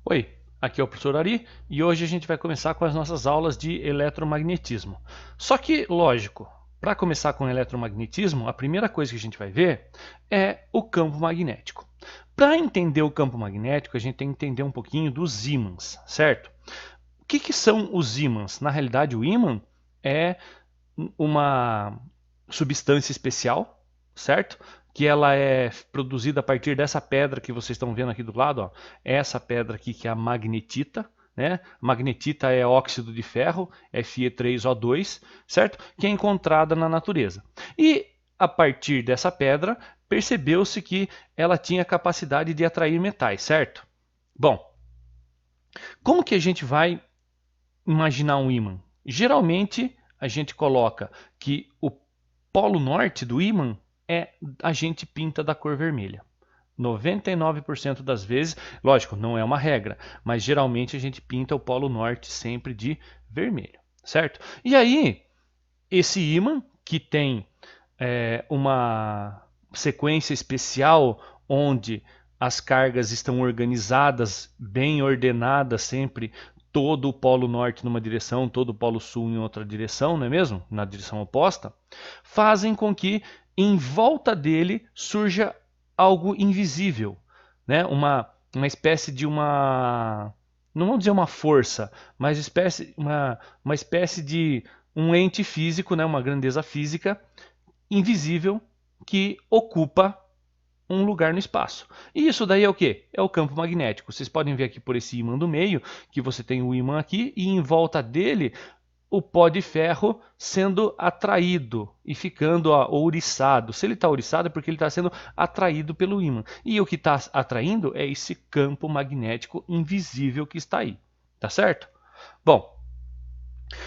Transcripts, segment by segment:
Oi, aqui é o professor Ari e hoje a gente vai começar com as nossas aulas de eletromagnetismo. Só que, lógico, para começar com eletromagnetismo, a primeira coisa que a gente vai ver é o campo magnético. Para entender o campo magnético, a gente tem que entender um pouquinho dos ímãs, certo? O que são os ímãs? Na realidade, o ímã é uma substância especial, certo? Que ela é produzida a partir dessa pedra que vocês estão vendo aqui do lado, ó. Essa pedra aqui que é a magnetita, né? Magnetita é óxido de ferro, Fe3O2, certo? Que é encontrada na natureza. E a partir dessa pedra, percebeu-se que ela tinha capacidade de atrair metais, certo? Bom, como que a gente vai imaginar um ímã? Geralmente a gente coloca que o polo norte do ímã a gente pinta da cor vermelha. 99% das vezes, lógico, não é uma regra, mas geralmente a gente pinta o polo norte sempre de vermelho, certo? E aí, esse ímã que tem uma sequência especial onde as cargas estão organizadas, bem ordenadas sempre, todo o polo norte numa direção, todo o polo sul em outra direção, não é mesmo? Na direção oposta, fazem com que em volta dele surja algo invisível, né? Uma espécie de uma, não vamos dizer uma força, mas uma espécie de um ente físico, né? Uma grandeza física invisível que ocupa um lugar no espaço. E isso daí é o quê? É o campo magnético. Vocês podem ver aqui por esse ímã do meio, que você tem o ímã aqui, e em volta dele o pó de ferro sendo atraído e ficando ouriçado. Se ele está ouriçado é porque ele está sendo atraído pelo ímã. E o que está atraindo é esse campo magnético invisível que está aí. Tá certo? Bom,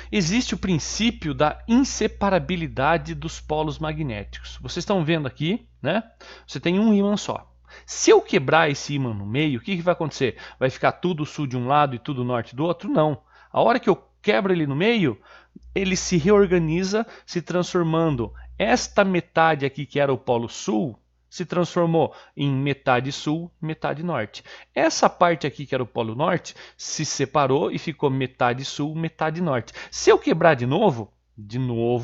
existe o princípio da inseparabilidade dos polos magnéticos. Vocês estão vendo aqui, né? Você tem um ímã só. Se eu quebrar esse ímã no meio, o que vai acontecer? Vai ficar tudo sul de um lado e tudo norte do outro? Não. A hora que eu quebro ele no meio, ele se reorganiza, se transformando esta metade aqui, que era o polo sul, se transformou em metade sul, metade norte. Essa parte aqui, que era o polo norte, se separou e ficou metade sul, metade norte. Se eu quebrar de novo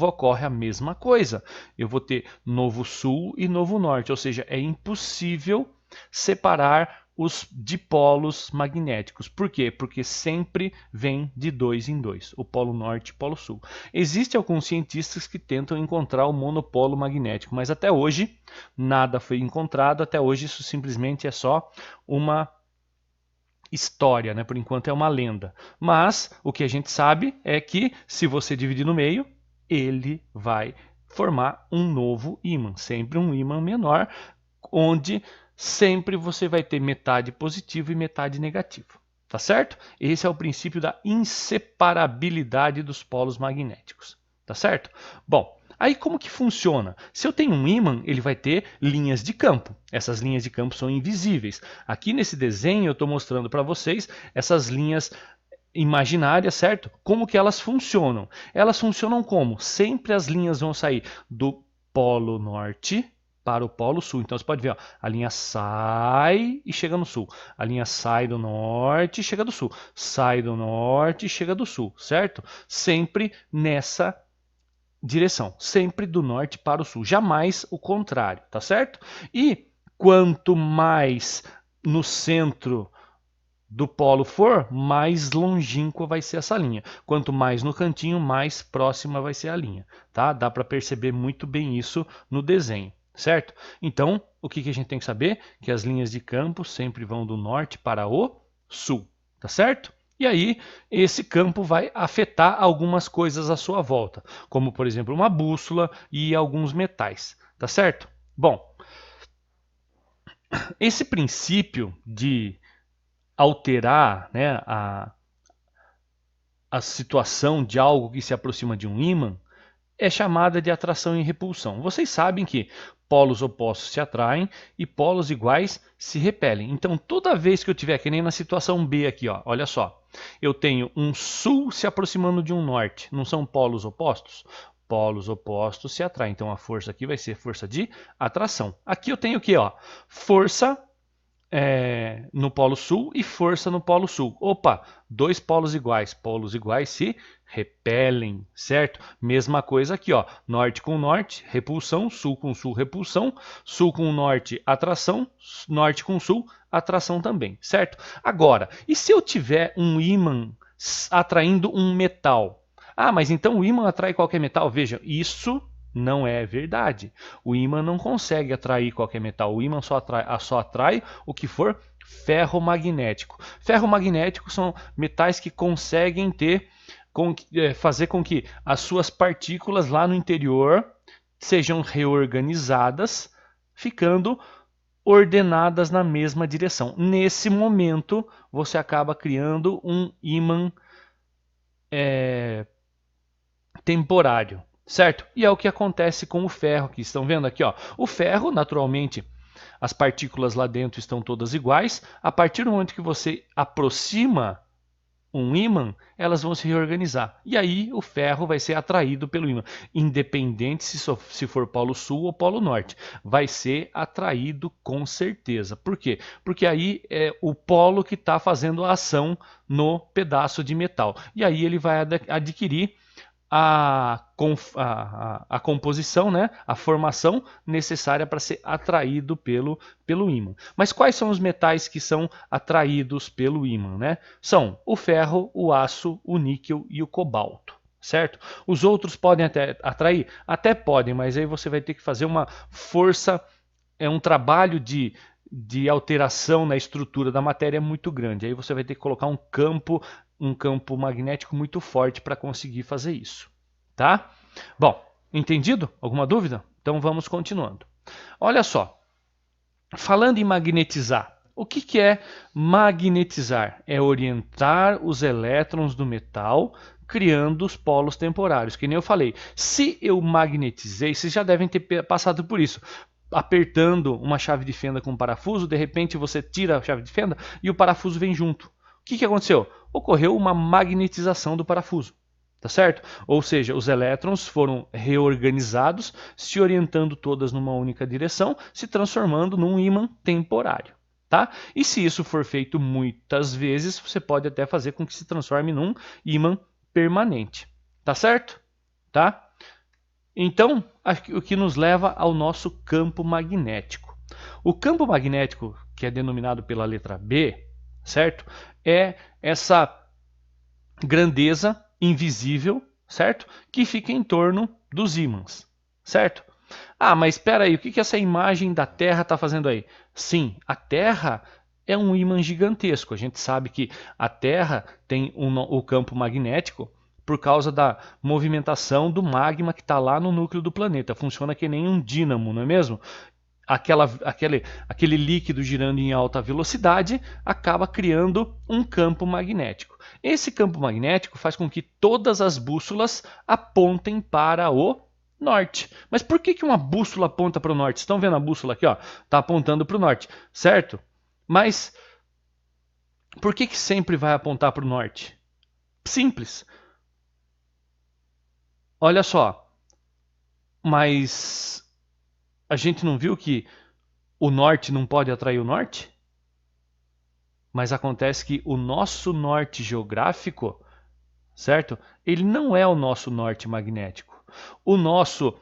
ocorre a mesma coisa. Eu vou ter novo sul e novo norte, ou seja, é impossível separar os dipolos magnéticos. Por quê? Porque sempre vem de dois em dois, o polo norte e o polo sul. Existem alguns cientistas que tentam encontrar o monopolo magnético, mas até hoje nada foi encontrado, até hoje isso simplesmente é só uma história, né? Por enquanto é uma lenda. Mas o que a gente sabe é que se você dividir no meio, ele vai formar um novo ímã, sempre um ímã menor, onde sempre você vai ter metade positivo e metade negativo. Tá certo? Esse é o princípio da inseparabilidade dos polos magnéticos. Tá certo? Bom, aí como que funciona? Se eu tenho um ímã, ele vai ter linhas de campo. Essas linhas de campo são invisíveis. Aqui nesse desenho eu estou mostrando para vocês essas linhas imaginárias, certo? Como que elas funcionam? Elas funcionam como? Sempre as linhas vão sair do polo norte para o polo sul. Então você pode ver, ó, a linha sai e chega no sul. A linha sai do norte e chega do sul. Sai do norte e chega do sul, certo? Sempre nessa direção, sempre do norte para o sul, jamais o contrário, tá certo? E quanto mais no centro do polo for, mais longínqua vai ser essa linha. Quanto mais no cantinho, mais próxima vai ser a linha, tá? Dá para perceber muito bem isso no desenho, certo? Então, o que a gente tem que saber? Que as linhas de campo sempre vão do norte para o sul, tá certo? E aí, esse campo vai afetar algumas coisas à sua volta, como, por exemplo, uma bússola e alguns metais, tá certo? Bom, esse princípio de alterar, né, a situação de algo que se aproxima de um ímã é chamada de atração e repulsão. Vocês sabem que polos opostos se atraem e polos iguais se repelem. Então, toda vez que eu tiver, que nem na situação B aqui, ó, olha só, eu tenho um sul se aproximando de um norte. Não são polos opostos? Polos opostos se atraem. Então, a força aqui vai ser força de atração. Aqui eu tenho o quê? Ó? Força no polo sul e força no polo sul. Opa, dois polos iguais se repelem, certo? Mesma coisa aqui, ó, norte com norte, repulsão, sul com sul, repulsão, sul com norte, atração, norte com sul, atração também, certo? Agora, e se eu tiver um ímã atraindo um metal? Ah, mas então o ímã atrai qualquer metal? Veja, isso não é verdade. O ímã não consegue atrair qualquer metal. O ímã só atrai o que for ferromagnético. Ferromagnético são metais que conseguem fazer com que as suas partículas lá no interior sejam reorganizadas, ficando ordenadas na mesma direção. Nesse momento, você acaba criando um ímã temporário. Certo? E é o que acontece com o ferro, que estão vendo aqui, ó. O ferro, naturalmente, as partículas lá dentro estão todas iguais. A partir do momento que você aproxima um ímã, elas vão se reorganizar. E aí o ferro vai ser atraído pelo ímã. Independente se for polo sul ou polo norte. Vai ser atraído com certeza. Por quê? Porque aí é o polo que está fazendo a ação no pedaço de metal. E aí ele vai adquirir a composição, né, a formação necessária para ser atraído pelo ímã. Mas quais são os metais que são atraídos pelo ímã, né? São o ferro, o aço, o níquel e o cobalto, certo? Os outros podem até atrair? Até podem, mas aí você vai ter que fazer uma força, um trabalho de alteração na estrutura da matéria muito grande. Aí você vai ter que colocar um campo magnético muito forte para conseguir fazer isso, tá? Bom, entendido? Alguma dúvida? Então vamos continuando. Olha só, falando em magnetizar, o que é magnetizar? É orientar os elétrons do metal criando os polos temporários, que nem eu falei. Se eu magnetizei, vocês já devem ter passado por isso. Apertando uma chave de fenda com um parafuso, de repente você tira a chave de fenda e o parafuso vem junto. O que aconteceu? Ocorreu uma magnetização do parafuso, tá certo? Ou seja, os elétrons foram reorganizados, se orientando todas numa única direção, se transformando num ímã temporário, tá? E se isso for feito muitas vezes, você pode até fazer com que se transforme num ímã permanente, tá certo? Tá? Então, o que nos leva ao nosso campo magnético. O campo magnético, que é denominado pela letra B, certo? É essa grandeza invisível, certo? Que fica em torno dos ímãs, certo? Ah, mas espera aí, o que essa imagem da Terra está fazendo aí? Sim, a Terra é um ímã gigantesco. A gente sabe que a Terra tem o campo magnético por causa da movimentação do magma que está lá no núcleo do planeta. Funciona que nem um dínamo, não é mesmo? Aquele líquido girando em alta velocidade acaba criando um campo magnético. Esse campo magnético faz com que todas as bússolas apontem para o norte. Mas por que uma bússola aponta para o norte? Estão vendo a bússola aqui? Está apontando para o norte, certo? Mas por que sempre vai apontar para o norte? Simples. Olha só, mas a gente não viu que o norte não pode atrair o norte? Mas acontece que o nosso norte geográfico, certo? Ele não é o nosso norte magnético. O nosso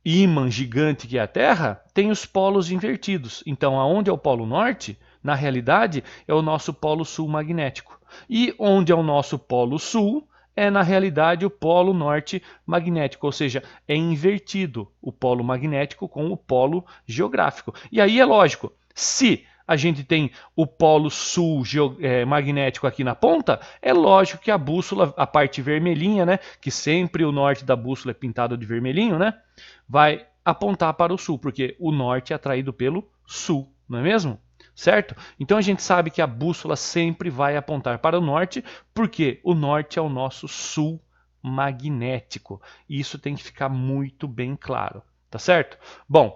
ímã gigante que é a Terra tem os polos invertidos. Então, aonde é o polo norte, na realidade, é o nosso polo sul magnético. E onde é o nosso polo sul, é na realidade o polo norte magnético, ou seja, é invertido o polo magnético com o polo geográfico. E aí é lógico, se a gente tem o polo sul magnético aqui na ponta, é lógico que a bússola, a parte vermelhinha, né, que sempre o norte da bússola é pintado de vermelhinho, né, vai apontar para o sul, porque o norte é atraído pelo sul, não é mesmo? Certo? Então a gente sabe que a bússola sempre vai apontar para o norte, porque o norte é o nosso sul magnético. E isso tem que ficar muito bem claro, tá certo? Bom,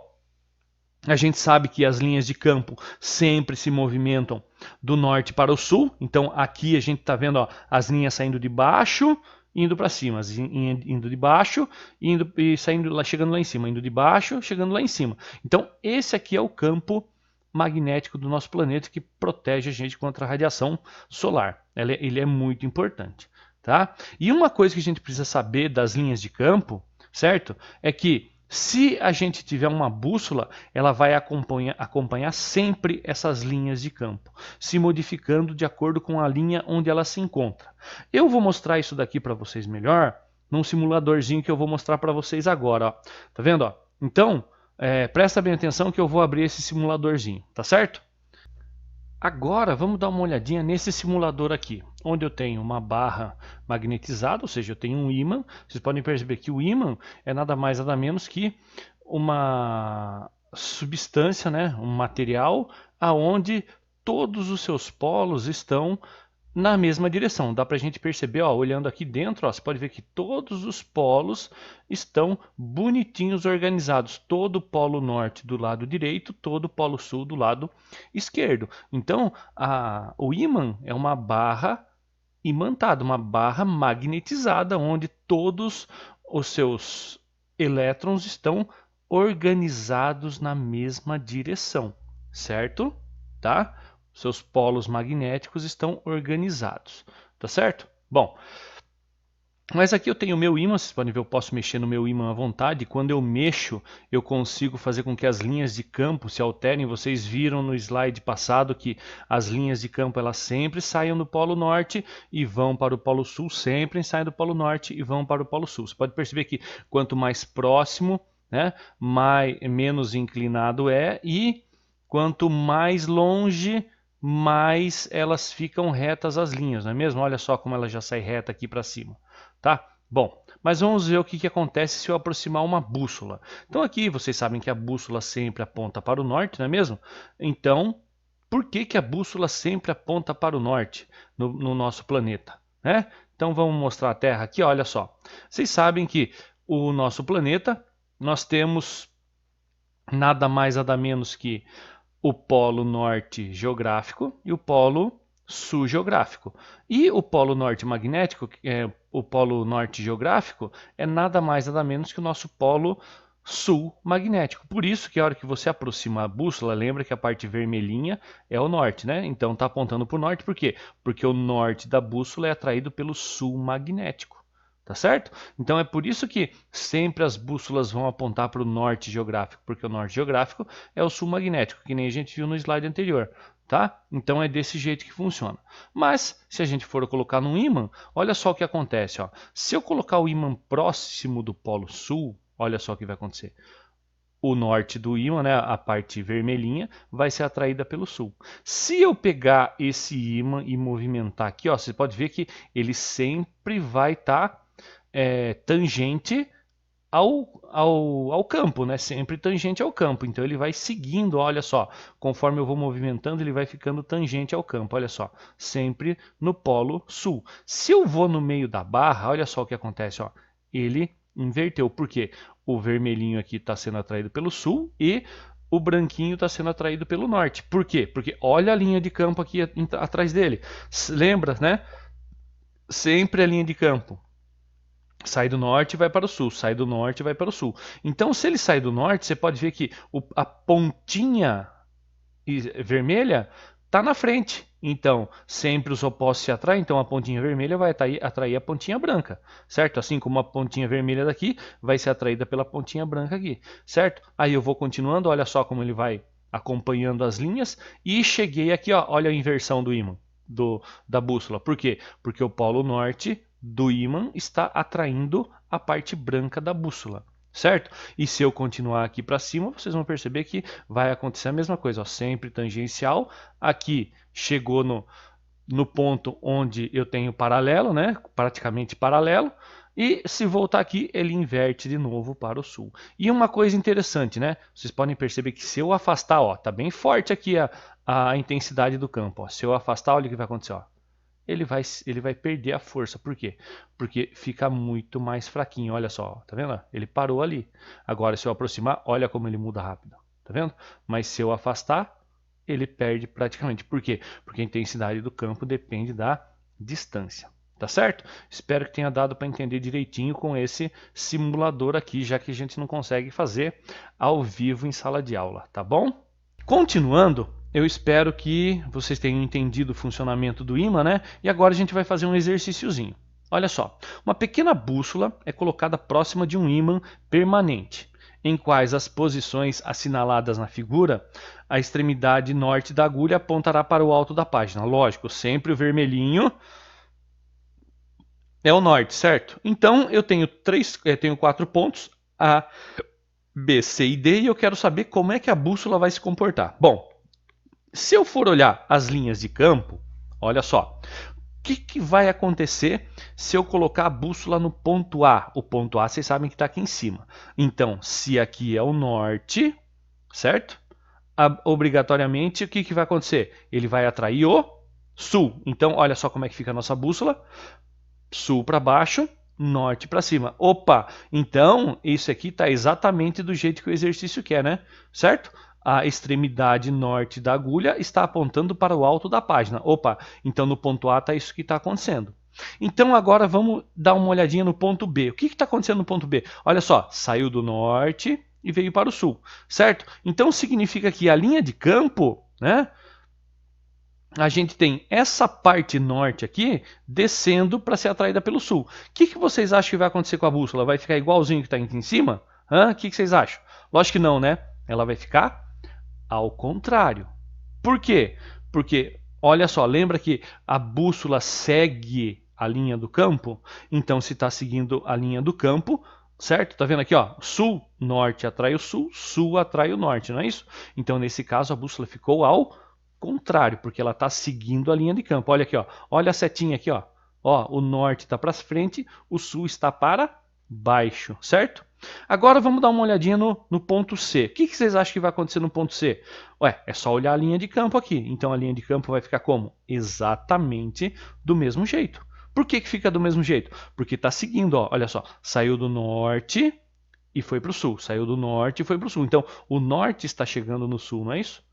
a gente sabe que as linhas de campo sempre se movimentam do norte para o sul. Então aqui a gente está vendo, ó, as linhas saindo de baixo, indo para cima, indo de baixo, indo e saindo lá, chegando lá em cima, indo de baixo, chegando lá em cima. Então esse aqui é o campo magnético do nosso planeta que protege a gente contra a radiação solar. Ele é muito importante, tá? E uma coisa que a gente precisa saber das linhas de campo, certo? É que se a gente tiver uma bússola, ela vai acompanhar sempre essas linhas de campo, se modificando de acordo com a linha onde ela se encontra. Eu vou mostrar isso daqui para vocês melhor num simuladorzinho que eu vou mostrar para vocês agora. Ó. Tá vendo? Ó? Então, presta bem atenção que eu vou abrir esse simuladorzinho, tá certo? Agora vamos dar uma olhadinha nesse simulador aqui, onde eu tenho uma barra magnetizada, ou seja, eu tenho um ímã. Vocês podem perceber que o ímã é nada mais nada menos que uma substância, né, um material aonde todos os seus polos estão na mesma direção. Dá para a gente perceber, ó, olhando aqui dentro, ó, você pode ver que todos os polos estão bonitinhos organizados. Todo o polo norte do lado direito, todo o polo sul do lado esquerdo. Então, o ímã é uma barra imantada, uma barra magnetizada, onde todos os seus elétrons estão organizados na mesma direção, certo? Tá? Seus polos magnéticos estão organizados, tá certo? Bom, mas aqui eu tenho o meu ímã, vocês podem ver, eu posso mexer no meu ímã à vontade. Quando eu mexo, eu consigo fazer com que as linhas de campo se alterem. Vocês viram no slide passado que as linhas de campo elas sempre saiam do polo norte e vão para o polo sul, sempre saem do polo norte e vão para o polo sul. Você pode perceber que quanto mais próximo, né, menos inclinado é, e quanto mais longe, mais elas ficam retas as linhas, não é mesmo? Olha só como ela já sai reta aqui para cima, tá? Bom, mas vamos ver o que acontece se eu aproximar uma bússola. Então aqui vocês sabem que a bússola sempre aponta para o norte, não é mesmo? Então, por que a bússola sempre aponta para o norte no nosso planeta, né? Então vamos mostrar a Terra aqui, olha só. Vocês sabem que o nosso planeta, nós temos nada mais nada menos que o polo norte geográfico e o polo sul geográfico. E o polo norte magnético, o polo norte geográfico, é nada mais nada menos que o nosso polo sul magnético. Por isso que a hora que você aproxima a bússola, lembra que a parte vermelhinha é o norte, né? Então está apontando para o norte, por quê? Porque o norte da bússola é atraído pelo sul magnético. Tá certo? Então é por isso que sempre as bússolas vão apontar para o norte geográfico, porque o norte geográfico é o sul magnético, que nem a gente viu no slide anterior, tá? Então é desse jeito que funciona. Mas se a gente for colocar num ímã, olha só o que acontece, ó. Se eu colocar o ímã próximo do polo sul, olha só o que vai acontecer. O norte do ímã, né, a parte vermelhinha, vai ser atraída pelo sul. Se eu pegar esse ímã e movimentar aqui, ó, você pode ver que ele sempre vai estar tangente ao campo, né? Sempre tangente ao campo. Então ele vai seguindo, olha só, conforme eu vou movimentando, ele vai ficando tangente ao campo, olha só, sempre no polo sul. Se eu vou no meio da barra, olha só o que acontece, ó, ele inverteu, porque o vermelhinho aqui está sendo atraído pelo sul e o branquinho está sendo atraído pelo norte. Por quê? Porque olha a linha de campo aqui atrás dele. Lembra, né? Sempre a linha de campo sai do norte e vai para o sul, sai do norte e vai para o sul. Então, se ele sai do norte, você pode ver que a pontinha vermelha está na frente. Então, sempre os opostos se atraem, então a pontinha vermelha vai atrair a pontinha branca, certo? Assim como a pontinha vermelha daqui vai ser atraída pela pontinha branca aqui, certo? Aí eu vou continuando, olha só como ele vai acompanhando as linhas e cheguei aqui, ó, olha a inversão do ímã, da bússola. Por quê? Porque o polo norte do ímã está atraindo a parte branca da bússola, certo? E se eu continuar aqui para cima, vocês vão perceber que vai acontecer a mesma coisa, ó, sempre tangencial. Aqui chegou no ponto onde eu tenho paralelo, né? Praticamente paralelo. E se voltar aqui, ele inverte de novo para o sul. E uma coisa interessante, né? Vocês podem perceber que se eu afastar, ó, tá bem forte aqui a intensidade do campo. Ó. Se eu afastar, olha o que vai acontecer, ó. Ele vai perder a força. Por quê? Porque fica muito mais fraquinho. Olha só, tá vendo? Ele parou ali. Agora, se eu aproximar, olha como ele muda rápido. Tá vendo? Mas se eu afastar, ele perde praticamente. Por quê? Porque a intensidade do campo depende da distância. Tá certo? Espero que tenha dado para entender direitinho com esse simulador aqui, já que a gente não consegue fazer ao vivo em sala de aula, tá bom? Continuando, eu espero que vocês tenham entendido o funcionamento do ímã, né? E agora a gente vai fazer um exercíciozinho. Olha só, uma pequena bússola é colocada próxima de um ímã permanente, em quais as posições assinaladas na figura, a extremidade norte da agulha apontará para o alto da página. Lógico, sempre o vermelhinho é o norte, certo? Então eu tenho 4 pontos, A, B, C e D, e eu quero saber como é que a bússola vai se comportar. Bom, se eu for olhar as linhas de campo, olha só, o que vai acontecer se eu colocar a bússola no ponto A? O ponto A, vocês sabem que está aqui em cima. Então, se aqui é o norte, certo? Obrigatoriamente, o que vai acontecer? Ele vai atrair o sul. Então, olha só como é que fica a nossa bússola. Sul para baixo, norte para cima. Opa, então isso aqui está exatamente do jeito que o exercício quer, né? Certo? A extremidade norte da agulha está apontando para o alto da página. Opa, então no ponto A está isso que está acontecendo. Então agora vamos dar uma olhadinha no ponto B. O que está acontecendo no ponto B? Olha só, saiu do norte e veio para o sul, certo? Então significa que a linha de campo, né? A gente tem essa parte norte aqui descendo para ser atraída pelo sul. O que vocês acham que vai acontecer com a bússola? Vai ficar igualzinho que está aqui em cima? O que vocês acham? Lógico que não, né? Ela vai ficar ao contrário. Por quê? Porque, olha só, lembra que a bússola segue a linha do campo? Então, se está seguindo a linha do campo, certo? Tá vendo aqui, ó? Sul, norte atrai o sul, sul atrai o norte, não é isso? Então, nesse caso, a bússola ficou ao contrário, porque ela está seguindo a linha de campo. Olha aqui, ó. Olha a setinha aqui, ó. Ó, o norte está para frente, o sul está para baixo, certo? Agora vamos dar uma olhadinha no ponto C. O que vocês acham que vai acontecer no ponto C? Ué, é só olhar a linha de campo aqui. Então a linha de campo vai ficar como? Exatamente do mesmo jeito. Por que fica do mesmo jeito? Porque está seguindo, ó, olha só. Saiu do norte e foi para o sul. Saiu do norte e foi para o sul. Então o norte está chegando no sul, não é isso?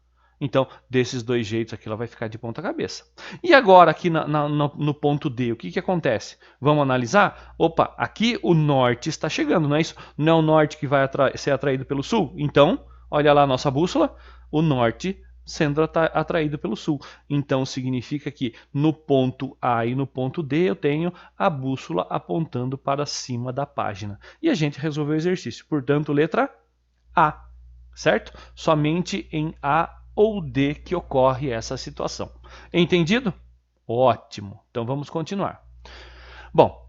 Então, desses dois jeitos aqui, ela vai ficar de ponta cabeça. E agora, aqui no ponto D, o que acontece? Vamos analisar? Opa, aqui o norte está chegando, não é isso? Não é o norte que vai ser atraído pelo sul? Então, olha lá a nossa bússola, o norte sendo atraído pelo sul. Então, significa que no ponto A e no ponto D, eu tenho a bússola apontando para cima da página. E a gente resolveu o exercício. Portanto, letra A, certo? Somente em A ou D que ocorre essa situação. Entendido? Ótimo. Então vamos continuar. Bom,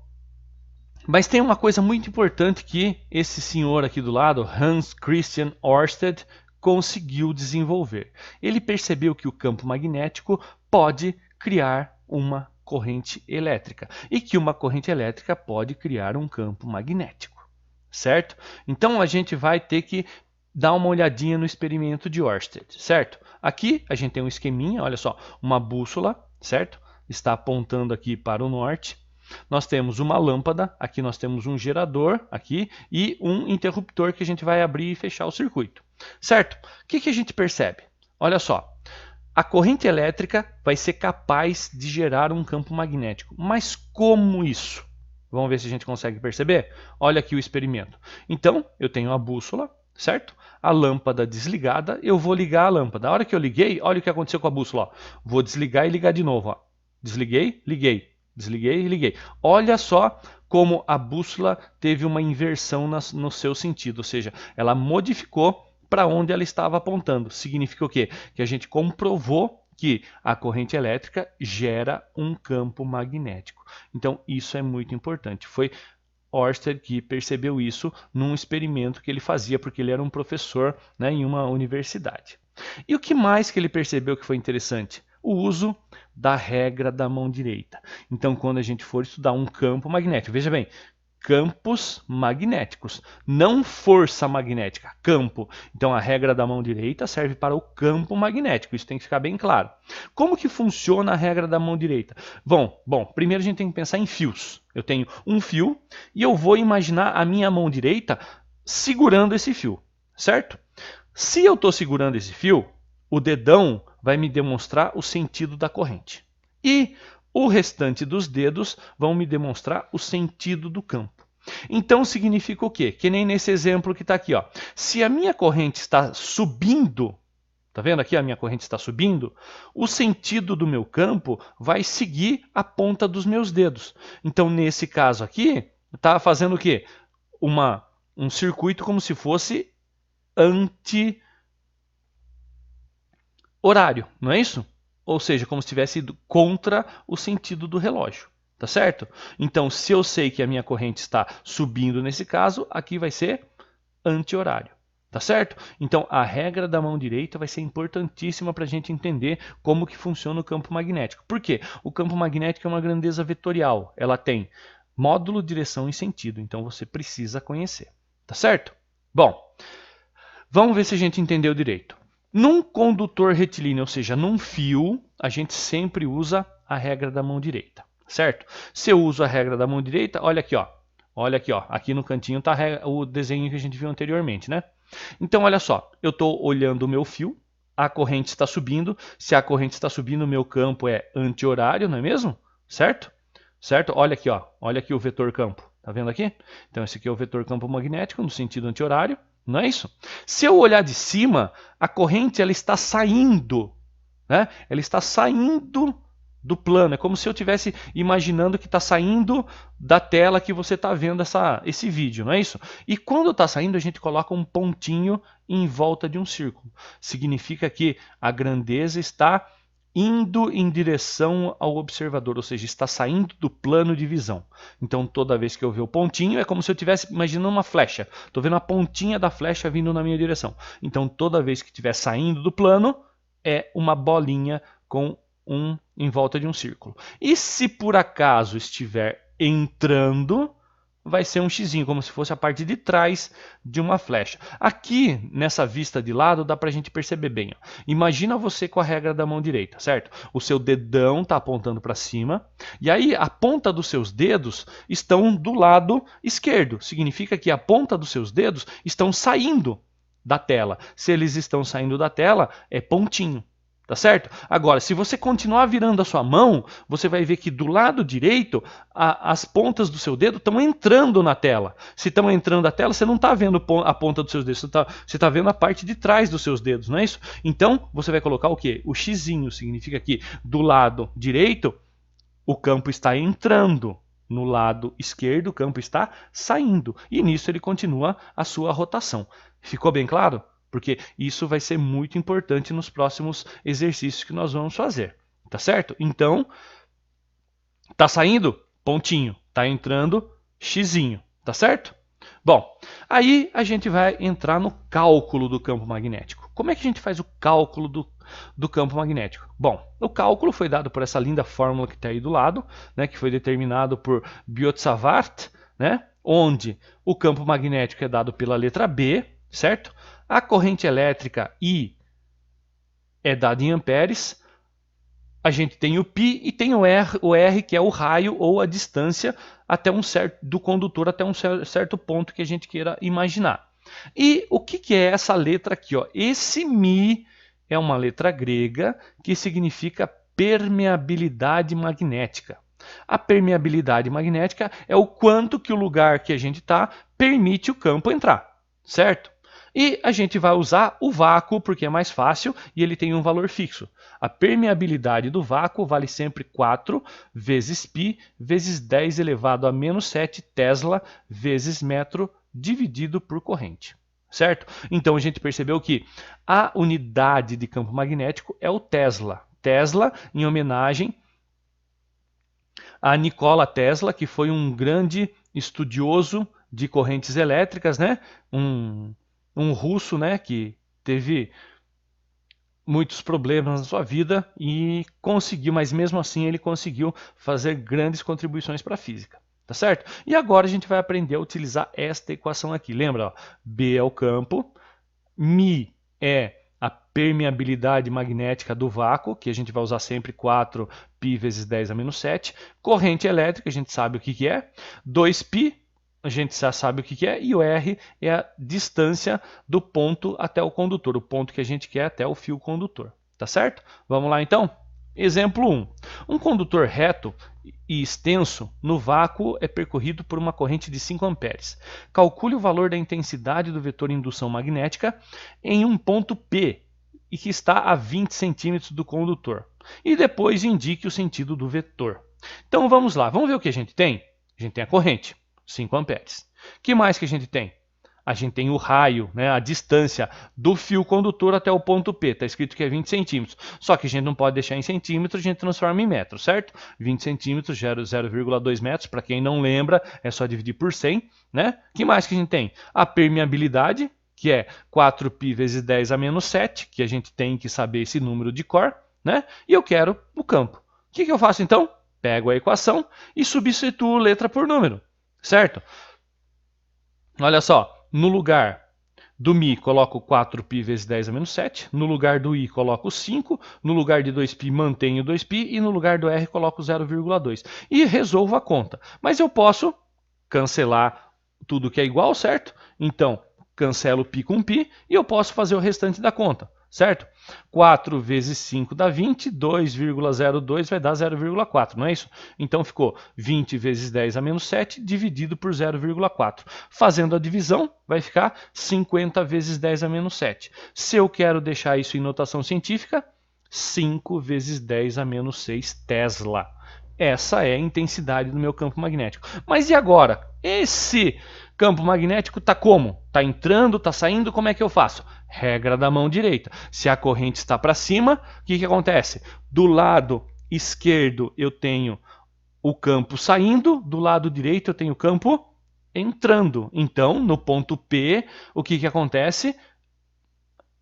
mas tem uma coisa muito importante que esse senhor aqui do lado, Hans Christian Ørsted, conseguiu desenvolver. Ele percebeu que o campo magnético pode criar uma corrente elétrica e que uma corrente elétrica pode criar um campo magnético, certo? Então a gente vai ter que dar uma olhadinha no experimento de Ørsted, certo? Aqui a gente tem um esqueminha, olha só, uma bússola, certo? Está apontando aqui para o norte. Nós temos uma lâmpada, aqui nós temos um gerador aqui e um interruptor que a gente vai abrir e fechar o circuito, certo? O que a gente percebe? Olha só, a corrente elétrica vai ser capaz de gerar um campo magnético, mas como isso? Vamos ver se a gente consegue perceber? Olha aqui o experimento. Então, eu tenho a bússola, certo? A lâmpada desligada, eu vou ligar a lâmpada. A hora que eu liguei, olha o que aconteceu com a bússola. Ó. Vou desligar e ligar de novo. Ó. Desliguei, liguei. Desliguei e liguei. Olha só como a bússola teve uma inversão no seu sentido, ou seja, ela modificou para onde ela estava apontando. Significa o quê? Que a gente comprovou que a corrente elétrica gera um campo magnético. Então, isso é muito importante. Foi Ørsted que percebeu isso num experimento que ele fazia, porque ele era um professor, né, em uma universidade. E o que mais que ele percebeu que foi interessante? O uso da regra da mão direita. Então, quando a gente for estudar um campo magnético, veja bem, campos magnéticos, não força magnética, campo. Então a regra da mão direita serve para o campo magnético, isso tem que ficar bem claro. Como que funciona a regra da mão direita? Bom, primeiro a gente tem que pensar em fios. Eu tenho um fio e eu vou imaginar a minha mão direita segurando esse fio, certo? Se eu estou segurando esse fio, o dedão vai me demonstrar o sentido da corrente. E o restante dos dedos vão me demonstrar o sentido do campo. Então significa o quê? Que nem nesse exemplo que está aqui. Ó. Se a minha corrente está subindo, tá vendo aqui a minha corrente está subindo, o sentido do meu campo vai seguir a ponta dos meus dedos. Então, nesse caso aqui, está fazendo o quê? Um circuito como se fosse anti-horário, não é isso? Ou seja, como se estivesse ido contra o sentido do relógio, tá certo? Então, se eu sei que a minha corrente está subindo nesse caso, aqui vai ser anti-horário, tá certo? Então, a regra da mão direita vai ser importantíssima para a gente entender como que funciona o campo magnético. Por quê? O campo magnético é uma grandeza vetorial, ela tem módulo, direção e sentido, então você precisa conhecer, tá certo? Bom, vamos ver se a gente entendeu direito. Num condutor retilíneo, ou seja, num fio, a gente sempre usa a regra da mão direita, certo? Se eu uso a regra da mão direita, olha aqui, ó. Olha aqui, ó. Aqui no cantinho está o desenho que a gente viu anteriormente, né? Então, olha só. Eu estou olhando o meu fio, a corrente está subindo. Se a corrente está subindo, o meu campo é anti-horário, não é mesmo? Certo? Certo? Olha aqui, ó. Olha aqui o vetor campo. Tá vendo aqui? Então, esse aqui é o vetor campo magnético no sentido anti-horário. Não é isso? Se eu olhar de cima, a corrente ela está saindo, né? Ela está saindo do plano. É como se eu estivesse imaginando que está saindo da tela que você está vendo esse vídeo, não é isso? E quando está saindo, a gente coloca um pontinho em volta de um círculo. Significa que a grandeza está indo em direção ao observador, ou seja, está saindo do plano de visão. Então, toda vez que eu ver o pontinho, é como se eu estivesse imaginando uma flecha. Estou vendo a pontinha da flecha vindo na minha direção. Então, toda vez que estiver saindo do plano, é uma bolinha com em volta de um círculo. E se por acaso estiver entrando, vai ser um xizinho, como se fosse a parte de trás de uma flecha. Aqui, nessa vista de lado, dá para a gente perceber bem. Ó. Imagina você com a regra da mão direita, certo? O seu dedão está apontando para cima, e aí a ponta dos seus dedos estão do lado esquerdo. Significa que a ponta dos seus dedos estão saindo da tela. Se eles estão saindo da tela, é pontinho. Tá certo? Agora, se você continuar virando a sua mão, você vai ver que do lado direito, as pontas do seu dedo estão entrando na tela. Se estão entrando na tela, você não está vendo a ponta dos seus dedos, você está vendo a parte de trás dos seus dedos, não é isso? Então, você vai colocar o quê? O xizinho significa que do lado direito, o campo está entrando. No lado esquerdo, o campo está saindo. E nisso ele continua a sua rotação. Ficou bem claro? Porque isso vai ser muito importante nos próximos exercícios que nós vamos fazer. Tá certo? Então, tá saindo? Pontinho. Tá entrando? Xizinho. Tá certo? Bom, aí a gente vai entrar no cálculo do campo magnético. Como é que a gente faz o cálculo do campo magnético? Bom, o cálculo foi dado por essa linda fórmula que está aí do lado, né, que foi determinado por Biot-Savart, né, onde o campo magnético é dado pela letra B, certo? A corrente elétrica I é dada em amperes. A gente tem o π e tem o R, que é o raio ou a distância até do condutor até um certo ponto que a gente queira imaginar. E o que é essa letra aqui? Ó? Esse Mi é uma letra grega que significa permeabilidade magnética. A permeabilidade magnética é o quanto que o lugar que a gente está permite o campo entrar, certo? E a gente vai usar o vácuo porque é mais fácil e ele tem um valor fixo. A permeabilidade do vácuo vale sempre 4 vezes π vezes 10 elevado a menos 7 Tesla vezes metro dividido por corrente. Certo? Então a gente percebeu que a unidade de campo magnético é o Tesla. Tesla em homenagem a Nikola Tesla, que foi um grande estudioso de correntes elétricas, né? Um russo, né, que teve muitos problemas na sua vida e conseguiu, mas mesmo assim ele conseguiu fazer grandes contribuições para a física, tá certo? E agora a gente vai aprender a utilizar esta equação aqui. Lembra? Ó, B é o campo, Mi é a permeabilidade magnética do vácuo, que a gente vai usar sempre 4 π vezes 10 a menos 7. Corrente elétrica, a gente sabe o que é, 2π, a gente já sabe o que é, e o R é a distância do ponto até o condutor, o ponto que a gente quer até o fio condutor. Tá certo? Vamos lá então? Exemplo 1. Um condutor reto e extenso no vácuo é percorrido por uma corrente de 5 amperes. Calcule o valor da intensidade do vetor indução magnética em um ponto P e que está a 20 centímetros do condutor. E depois indique o sentido do vetor. Então vamos lá, vamos ver o que a gente tem? A gente tem a corrente, 5 amperes. O que mais que a gente tem? A gente tem o raio, né, a distância do fio condutor até o ponto P. Está escrito que é 20 centímetros. Só que a gente não pode deixar em centímetros, a gente transforma em metros, certo? 20 centímetros gera 0,2 metros. Para quem não lembra, é só dividir por 100. Né? O que mais que a gente tem? A permeabilidade, que é 4π vezes 10 a menos 7, que a gente tem que saber esse número de cor. Né? E eu quero o campo. O que eu faço então? Pego a equação e substituo letra por número. Certo? Olha só. No lugar do Mi, coloco 4π vezes 10 a menos 7. No lugar do I, coloco 5. No lugar de 2π, mantenho 2π. E no lugar do R, coloco 0,2. E resolvo a conta. Mas eu posso cancelar tudo que é igual, certo? Então, cancelo π com π e eu posso fazer o restante da conta, certo? 4 vezes 5 dá 20, 2,02 vai dar 0,4, não é isso? Então ficou 20 vezes 10 a menos 7 dividido por 0,4. Fazendo a divisão, vai ficar 50 vezes 10 a menos 7. Se eu quero deixar isso em notação científica, 5 vezes 10 a menos 6 Tesla. Essa é a intensidade do meu campo magnético. Mas e agora? Esse campo magnético está como? Está entrando, está saindo? Como é que eu faço? Regra da mão direita. Se a corrente está para cima, o que acontece? Do lado esquerdo eu tenho o campo saindo, do lado direito eu tenho o campo entrando. Então, no ponto P, o que acontece?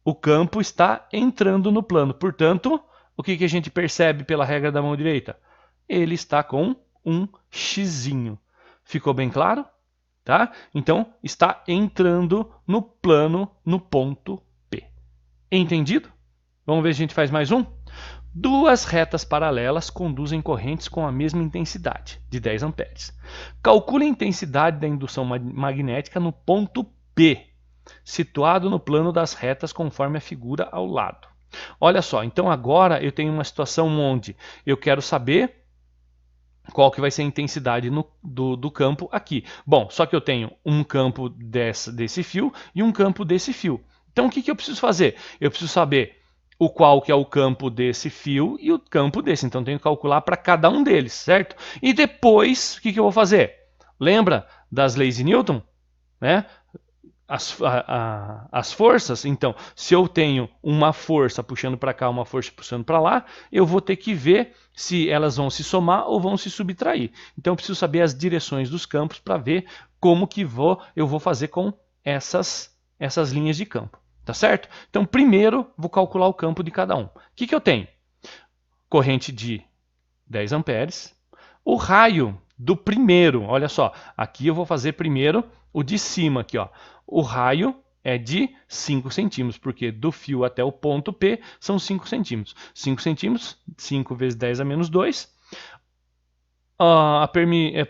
O campo está entrando no plano. Portanto, o que a gente percebe pela regra da mão direita? Ele está com um xizinho. Ficou bem claro? Tá? Então, está entrando no plano no ponto P. Entendido? Vamos ver se a gente faz mais um? Duas retas paralelas conduzem correntes com a mesma intensidade, de 10 amperes. Calcule a intensidade da indução magnética no ponto P, situado no plano das retas conforme a figura ao lado. Olha só, então agora eu tenho uma situação onde eu quero saber qual que vai ser a intensidade do campo aqui. Bom, só que eu tenho um campo desse fio e um campo desse fio. Então o que eu preciso fazer? Eu preciso saber o qual que é o campo desse fio e o campo desse. Então eu tenho que calcular para cada um deles, certo? E depois, o que eu vou fazer? Lembra das leis de Newton? Né? As forças, então, se eu tenho uma força puxando para cá, uma força puxando para lá, eu vou ter que ver se elas vão se somar ou vão se subtrair. Então, eu preciso saber as direções dos campos para ver como que eu vou fazer com essas linhas de campo. Tá certo? Então, primeiro, vou calcular o campo de cada um. O que eu tenho? Corrente de 10 amperes. O raio do primeiro, olha só, aqui eu vou fazer primeiro o de cima aqui, ó. O raio é de 5 centímetros, porque do fio até o ponto P são 5 centímetros. 5 centímetros, 5 vezes 10 a menos 2. A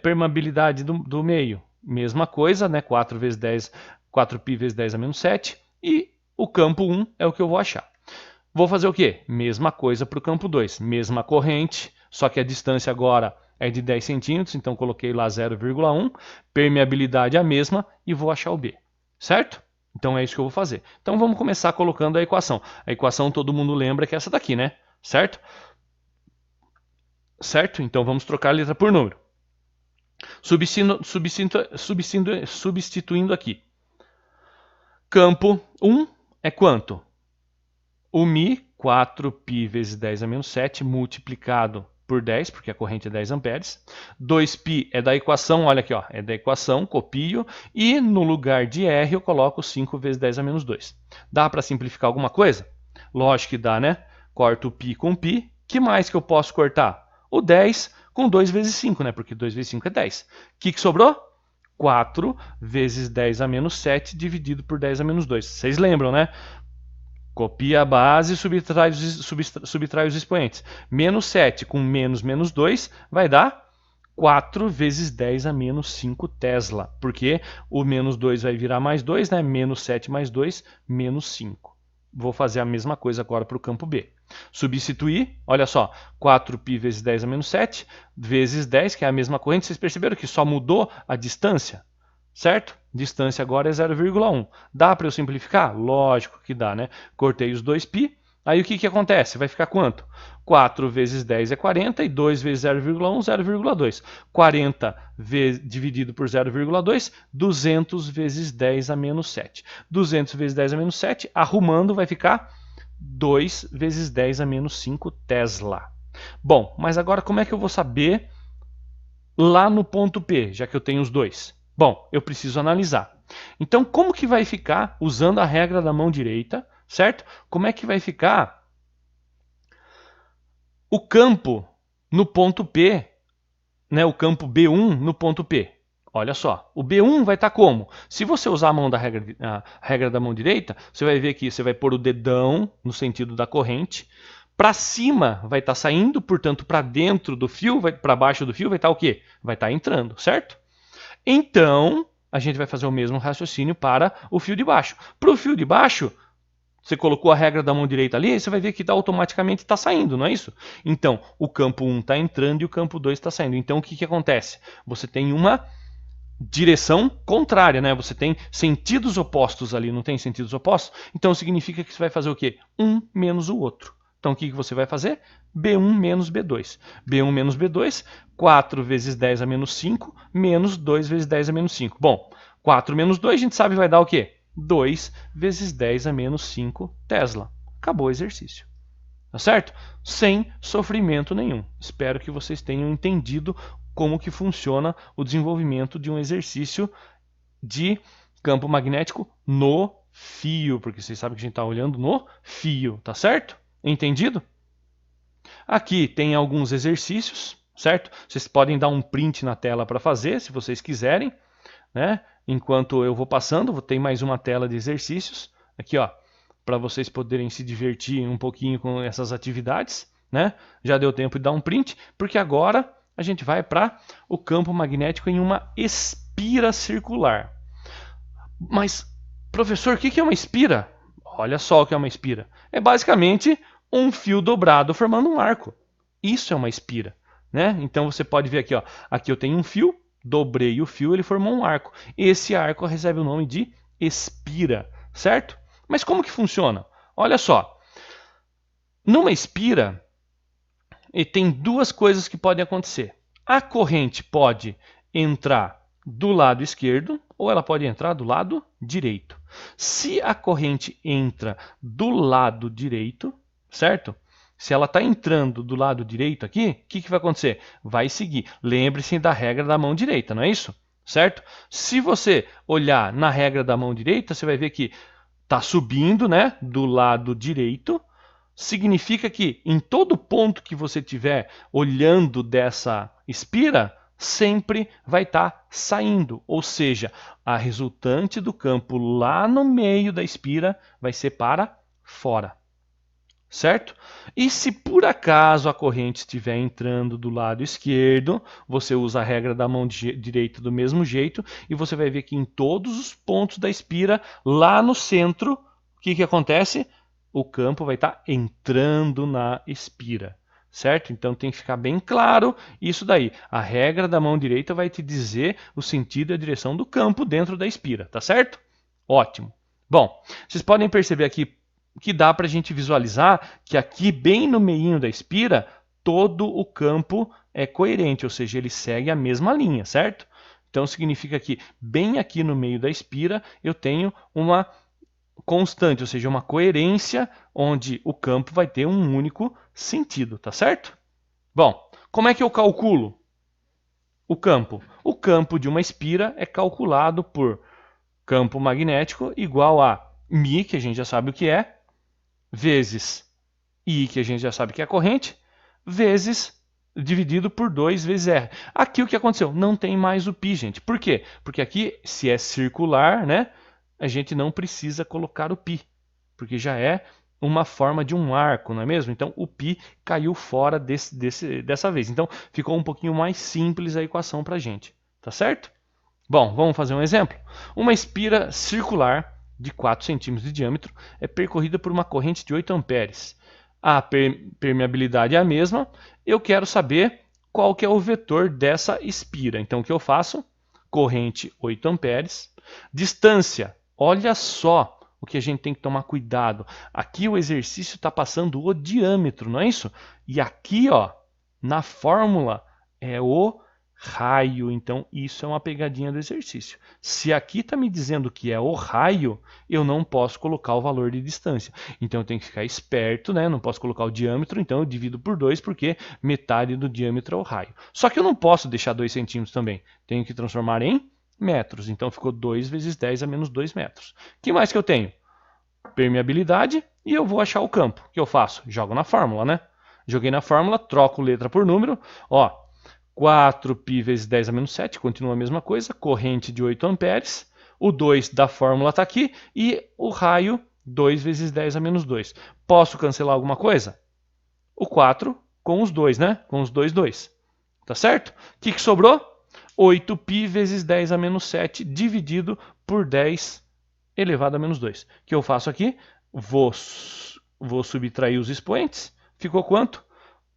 permeabilidade do meio, mesma coisa, né? 4 vezes 10, 4π vezes 10 a menos 7. E o campo 1 é o que eu vou achar. Vou fazer o quê? Mesma coisa para o campo 2. Mesma corrente, só que a distância agora é de 10 centímetros, então coloquei lá 0,1. Permeabilidade a mesma e vou achar o B. Certo? Então é isso que eu vou fazer. Então vamos começar colocando a equação. A equação todo mundo lembra que é essa daqui, né? Certo? Certo? Então vamos trocar a letra por número. Substituindo aqui. Campo 1 é quanto? O Mi, 4π vezes 10 a menos 7, multiplicado por 10, porque a corrente é 10 amperes. 2π é da equação, olha aqui, ó, é da equação, copio. E no lugar de R eu coloco 5 vezes 10 a menos 2. Dá para simplificar alguma coisa? Lógico que dá, né? Corto π com π. Que mais que eu posso cortar? O 10 com 2 vezes 5, né? Porque 2 vezes 5 é 10. O que sobrou? 4 vezes 10 a menos 7 dividido por 10 a menos 2. Vocês lembram, né? Copia a base e subtrai os expoentes. Menos 7 com menos 2 vai dar 4 vezes 10 a menos 5 Tesla. Porque o menos 2 vai virar mais 2, né? Menos 7 mais 2, menos 5. Vou fazer a mesma coisa agora para o campo B. Substituir, olha só, 4π vezes 10 a menos 7, vezes 10, que é a mesma corrente. Vocês perceberam que só mudou a distância? Certo? Distância agora é 0,1. Dá para eu simplificar? Lógico que dá, né? Cortei os 2π, Aí o que acontece? Vai ficar quanto? 4 vezes 10 é 40 e 2 vezes 0,1, 0,2. 40 dividido por 0,2, 200 vezes 10 a menos 7. 200 vezes 10 a menos 7, arrumando, vai ficar 2 vezes 10 a menos 5 Tesla. Bom, mas agora como é que eu vou saber lá no ponto P, já que eu tenho os dois? Bom, eu preciso analisar. Então, como que vai ficar, usando a regra da mão direita, certo? Como é que vai ficar o campo no ponto P, né, o campo B1 no ponto P? Olha só, o B1 vai estar como? Se você usar a regra da mão direita, você vai ver que você vai pôr o dedão no sentido da corrente, para cima vai estar saindo, portanto, para dentro do fio, para baixo do fio vai estar o quê? Vai estar entrando, certo? Então, a gente vai fazer o mesmo raciocínio para o fio de baixo. Para o fio de baixo, você colocou a regra da mão direita ali, você vai ver que automaticamente está saindo, não é isso? Então, o campo 1 está entrando e o campo 2 está saindo. Então, o que acontece? Você tem uma direção contrária, né? Você tem sentidos opostos ali, não tem sentidos opostos? Então, significa que você vai fazer o quê? Um menos o outro. Então, o que você vai fazer? B1 menos B2. B1 menos B2, 4 vezes 10 a menos 5, menos 2 vezes 10 a menos 5. Bom, 4 menos 2 a gente sabe vai dar o quê? 2 vezes 10 a menos 5 Tesla. Acabou o exercício. Tá certo? Sem sofrimento nenhum. Espero que vocês tenham entendido como que funciona o desenvolvimento de um exercício de campo magnético no fio, porque vocês sabem que a gente está olhando no fio, tá certo? Entendido? Aqui tem alguns exercícios, certo? Vocês podem dar um print na tela para fazer, se vocês quiserem, né? Enquanto eu vou passando, tem mais uma tela de exercícios aqui, ó, para vocês poderem se divertir um pouquinho com essas atividades, né? Já deu tempo de dar um print, porque agora a gente vai para o campo magnético em uma espira circular. Mas, professor, o que é uma espira? Olha só o que é uma espira. É basicamente um fio dobrado formando um arco. Isso é uma espira, né? Então você pode ver aqui, ó. Aqui eu tenho um fio, dobrei o fio, ele formou um arco. Esse arco recebe o nome de espira, certo? Mas como que funciona? Olha só. Numa espira, tem duas coisas que podem acontecer. A corrente pode entrar do lado esquerdo ou ela pode entrar do lado direito. Se a corrente entra do lado direito, certo? Se ela está entrando do lado direito aqui, o que vai acontecer? Vai seguir. Lembre-se da regra da mão direita, não é isso? Certo? Se você olhar na regra da mão direita, você vai ver que está subindo, né, do lado direito. Significa que em todo ponto que você estiver olhando dessa espira, sempre vai estar saindo. Ou seja, a resultante do campo lá no meio da espira vai ser para fora. Certo? E se por acaso a corrente estiver entrando do lado esquerdo, você usa a regra da mão direita do mesmo jeito e você vai ver que em todos os pontos da espira, lá no centro, o que acontece? O campo vai estar entrando na espira, certo? Então tem que ficar bem claro isso daí. A regra da mão direita vai te dizer o sentido e a direção do campo dentro da espira, tá certo? Ótimo. Bom, vocês podem perceber aqui que dá para a gente visualizar que aqui bem no meio da espira, todo o campo é coerente, ou seja, ele segue a mesma linha, certo? Então significa que bem aqui no meio da espira eu tenho uma constante, ou seja, uma coerência onde o campo vai ter um único sentido, tá certo? Bom, como é que eu calculo o campo? O campo de uma espira é calculado por campo magnético igual a μ, que a gente já sabe o que é, vezes I, que a gente já sabe que é a corrente, vezes dividido por 2 vezes R. Aqui o que aconteceu? Não tem mais o π, gente. Por quê? Porque aqui, se é circular, né, a gente não precisa colocar o π, porque já é uma forma de um arco, não é mesmo? Então o π caiu fora dessa vez. Então ficou um pouquinho mais simples a equação para a gente. Tá certo? Bom, vamos fazer um exemplo. Uma espira circular de 4 centímetros de diâmetro é percorrida por uma corrente de 8 amperes. A permeabilidade é a mesma. Eu quero saber qual que é o vetor dessa espira. Então, o que eu faço? Corrente 8 amperes. Distância. Olha só o que a gente tem que tomar cuidado? Aqui o exercício está passando o diâmetro, não é isso? E aqui, ó, na fórmula, é o raio. Então, isso é uma pegadinha do exercício. Se aqui está me dizendo que é o raio, eu não posso colocar o valor de distância. Então, eu tenho que ficar esperto, né? Não posso colocar o diâmetro, então eu divido por 2, porque metade do diâmetro é o raio. Só que eu não posso deixar 2 centímetros também. Tenho que transformar em metros. Então, ficou 2 vezes 10 a menos 2 metros. O que mais que eu tenho? Permeabilidade, e eu vou achar o campo. O que eu faço? Jogo na fórmula, né? Joguei na fórmula, troco letra por número. Ó, 4π vezes 10 a menos 7, continua a mesma coisa, corrente de 8 amperes, o 2 da fórmula está aqui, e o raio 2 vezes 10 a menos 2. Posso cancelar alguma coisa? O 4 com os 2, né? Com os 2. Tá certo? O que sobrou? 8π vezes 10 a menos 7 dividido por 10 elevado a menos 2. O que eu faço aqui? Vou subtrair os expoentes. Ficou quanto?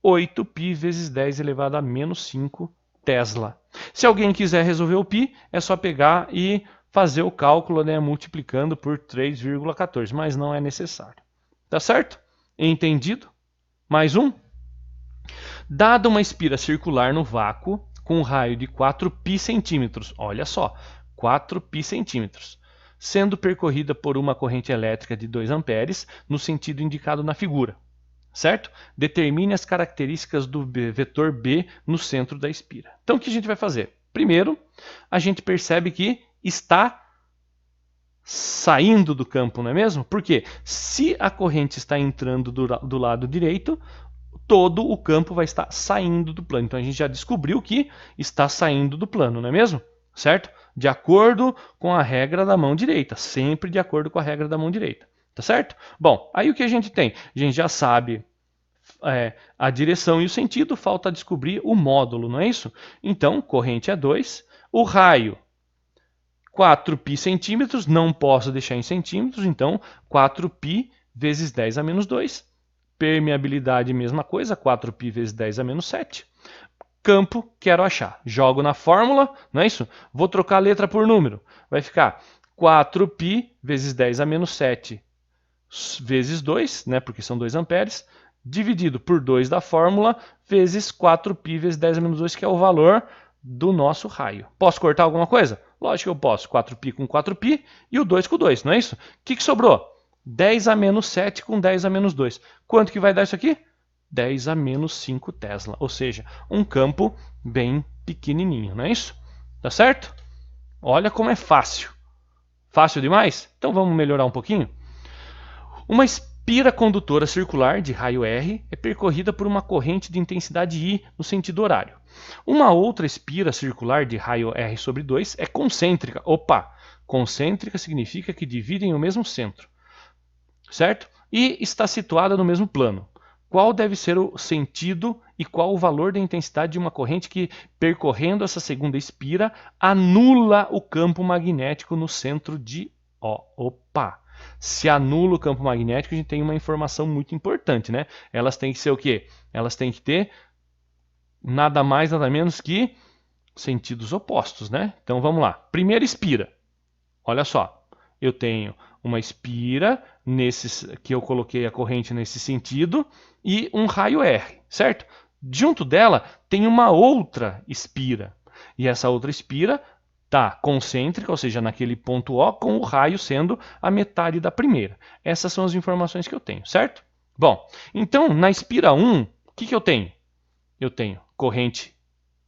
8π vezes 10 elevado a menos 5 Tesla. Se alguém quiser resolver o π, é só pegar e fazer o cálculo, né, multiplicando por 3,14, mas não é necessário. Tá certo? Entendido? Mais um. Dada uma espira circular no vácuo com um raio de 4π centímetros, olha só, 4π centímetros, sendo percorrida por uma corrente elétrica de 2 amperes no sentido indicado na figura. Certo? Determine as características do vetor B no centro da espira. Então, o que a gente vai fazer? Primeiro, a gente percebe que está saindo do campo, não é mesmo? Porque se a corrente está entrando do lado direito, todo o campo vai estar saindo do plano. Então, a gente já descobriu que está saindo do plano, não é mesmo? Certo? De acordo com a regra da mão direita. Sempre de acordo com a regra da mão direita. Tá certo? Bom, aí o que a gente tem? A gente já sabe a direção e o sentido, falta descobrir o módulo, não é isso? Então, corrente é 2, o raio 4π centímetros, não posso deixar em centímetros, então 4π vezes 10 a menos 2. Permeabilidade, mesma coisa, 4π vezes 10 a menos 7. Campo, quero achar. Jogo na fórmula, não é isso? Vou trocar a letra por número. Vai ficar 4π vezes 10 a menos 7 vezes 2, né, porque são 2 amperes, dividido por 2 da fórmula, vezes 4π vezes 10 a menos 2, que é o valor do nosso raio. Posso cortar alguma coisa? Lógico que eu posso. 4π com 4π e o 2 com 2, não é isso? O que sobrou? 10 a menos 7 com 10 a menos 2. Quanto que vai dar isso aqui? 10 a menos 5 Tesla. Ou seja, um campo bem pequenininho, não é isso? Tá certo? Olha como é fácil. Fácil demais? Então vamos melhorar um pouquinho? Uma espira condutora circular de raio R é percorrida por uma corrente de intensidade I no sentido horário. Uma outra espira circular de raio R sobre 2 é concêntrica. Opa! Concêntrica significa que dividem o mesmo centro. Certo? E está situada no mesmo plano. Qual deve ser o sentido e qual o valor da intensidade de uma corrente que, percorrendo essa segunda espira, anula o campo magnético no centro de O? Opa! Se anula o campo magnético, a gente tem uma informação muito importante, né? Elas têm que ser o quê? Elas têm que ter nada mais, nada menos que sentidos opostos, né? Então vamos lá. Primeira espira. Olha só. Eu tenho uma espira que eu coloquei a corrente nesse sentido e um raio R, certo? Junto dela tem uma outra espira. E essa outra espira está concêntrica, ou seja, naquele ponto O, com o raio sendo a metade da primeira. Essas são as informações que eu tenho, certo? Bom, então na espira 1, o que eu tenho? Eu tenho corrente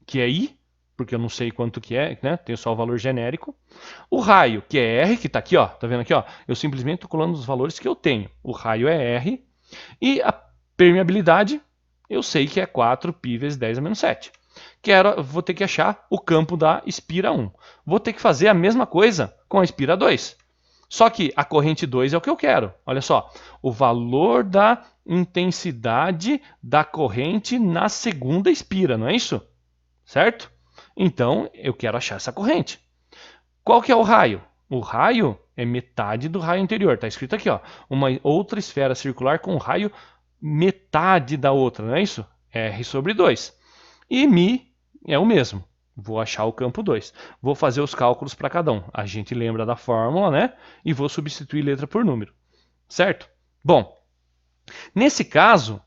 que é I, porque eu não sei quanto que é, né? Tenho só o valor genérico. O raio, que é R, que está aqui, ó, tá vendo aqui, ó? Eu simplesmente estou colando os valores que eu tenho. O raio é R. E a permeabilidade, eu sei que é 4π vezes 10 a menos 7. Vou ter que achar o campo da espira 1. Vou ter que fazer a mesma coisa com a espira 2. Só que a corrente 2 é o que eu quero. Olha só, o valor da intensidade da corrente na segunda espira, não é isso? Certo? Então, eu quero achar essa corrente. Qual que é o raio? O raio é metade do raio anterior. Está escrito aqui, ó, uma outra esfera circular com raio metade da outra, não é isso? R sobre 2. E μ é o mesmo. Vou achar o campo 2. Vou fazer os cálculos para cada um. A gente lembra da fórmula, né? E vou substituir letra por número. Certo? Bom, nesse caso,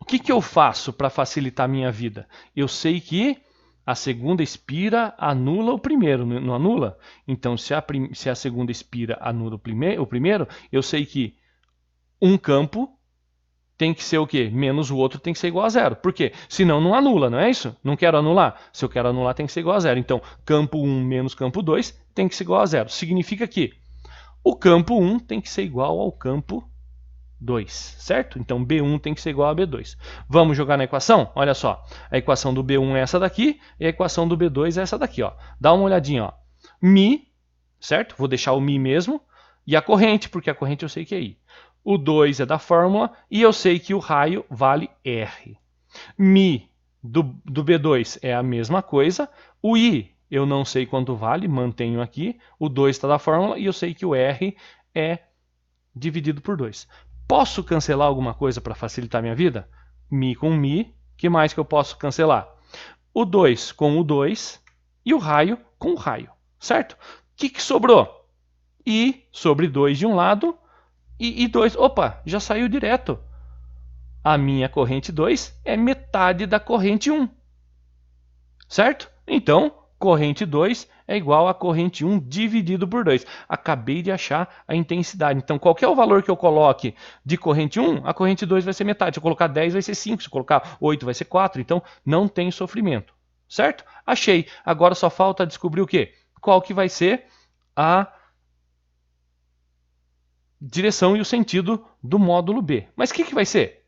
o que eu faço para facilitar a minha vida? Eu sei que a segunda espira anula o primeiro, não anula? Então, se a segunda espira anula o primeiro, eu sei que um campo tem que ser o quê? Menos o outro tem que ser igual a zero. Por quê? Senão não anula, não é isso? Não quero anular. Se eu quero anular, tem que ser igual a zero. Então, campo 1 menos campo 2 tem que ser igual a zero. Significa que o campo 1 tem que ser igual ao campo 2, certo? Então, B1 tem que ser igual a B2. Vamos jogar na equação? Olha só. A equação do B1 é essa daqui e a equação do B2 é essa daqui. Ó. Dá uma olhadinha. Ó. Mi, certo? Vou deixar o Mi mesmo. E a corrente, porque a corrente eu sei que é I. O 2 é da fórmula e eu sei que o raio vale R. Mi do B2 é a mesma coisa. O I eu não sei quanto vale, mantenho aqui. O 2 está da fórmula e eu sei que o R é dividido por 2. Posso cancelar alguma coisa para facilitar a minha vida? Mi com Mi. O que mais que eu posso cancelar? O 2 com o 2 e o raio com o raio. Certo? O que sobrou? I sobre 2 de um lado e 2. Opa, já saiu direto. A minha corrente 2 é metade da corrente 1. Certo? Então, corrente 2 é igual a corrente 1 dividido por 2. Acabei de achar a intensidade. Então, qualquer o valor que eu coloque de corrente 1, a corrente 2 vai ser metade. Se eu colocar 10, vai ser 5. Se eu colocar 8, vai ser 4. Então, não tem sofrimento. Certo? Achei. Agora só falta descobrir o quê? Qual que vai ser a direção e o sentido do módulo B. Mas o que vai ser?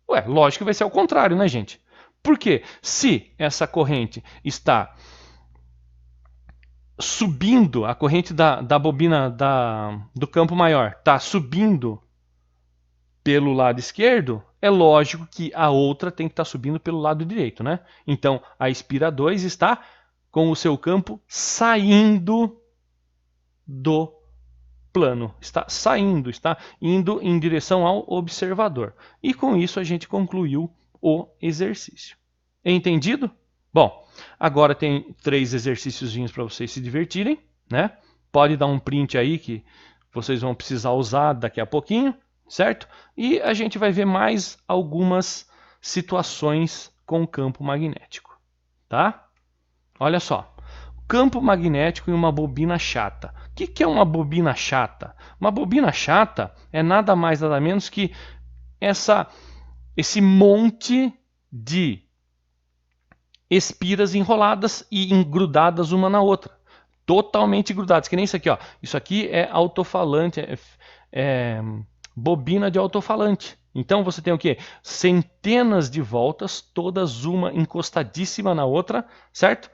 Ué, lógico que vai ser ao contrário, né, gente? Porque se essa corrente está subindo, a corrente da bobina do campo maior está subindo pelo lado esquerdo, é lógico que a outra tem que estar subindo pelo lado direito, né? Então, a espira 2 está com o seu campo saindo do plano, está saindo, está indo em direção ao observador. E com isso a gente concluiu o exercício. Entendido? Bom, agora tem 3 exercíciozinhos para vocês se divertirem, né? Pode dar um print aí que vocês vão precisar usar daqui a pouquinho, certo? E a gente vai ver mais algumas situações com campo magnético, tá? Olha só, campo magnético e uma bobina chata. O que é uma bobina chata? Uma bobina chata é nada mais nada menos que esse monte de espiras enroladas e engrudadas uma na outra. Totalmente grudadas, que nem isso aqui. Ó. Isso aqui é alto-falante, é bobina de alto-falante. Então você tem o quê? Centenas de voltas, todas uma encostadíssima na outra, certo?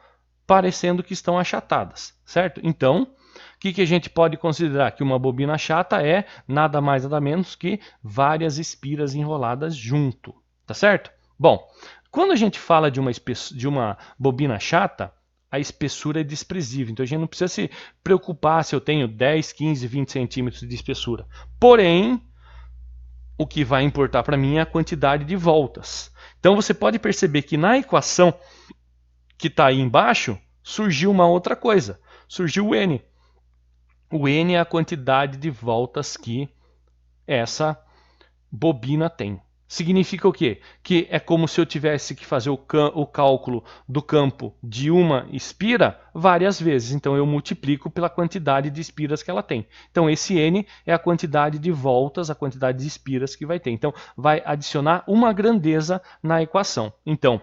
Parecendo que estão achatadas, certo? Então, o que a gente pode considerar? Que uma bobina chata é nada mais nada menos que várias espiras enroladas junto, tá certo? Bom, quando a gente fala de uma bobina chata, a espessura é desprezível. Então a gente não precisa se preocupar se eu tenho 10, 15, 20 centímetros de espessura. Porém, o que vai importar para mim é a quantidade de voltas. Então você pode perceber que na equação que está aí embaixo, surgiu uma outra coisa. Surgiu o N. O N é a quantidade de voltas que essa bobina tem. Significa o quê? Que é como se eu tivesse que fazer o cálculo do campo de uma espira várias vezes. Então eu multiplico pela quantidade de espiras que ela tem. Então esse N é a quantidade de voltas, a quantidade de espiras que vai ter. Então vai adicionar uma grandeza na equação. Então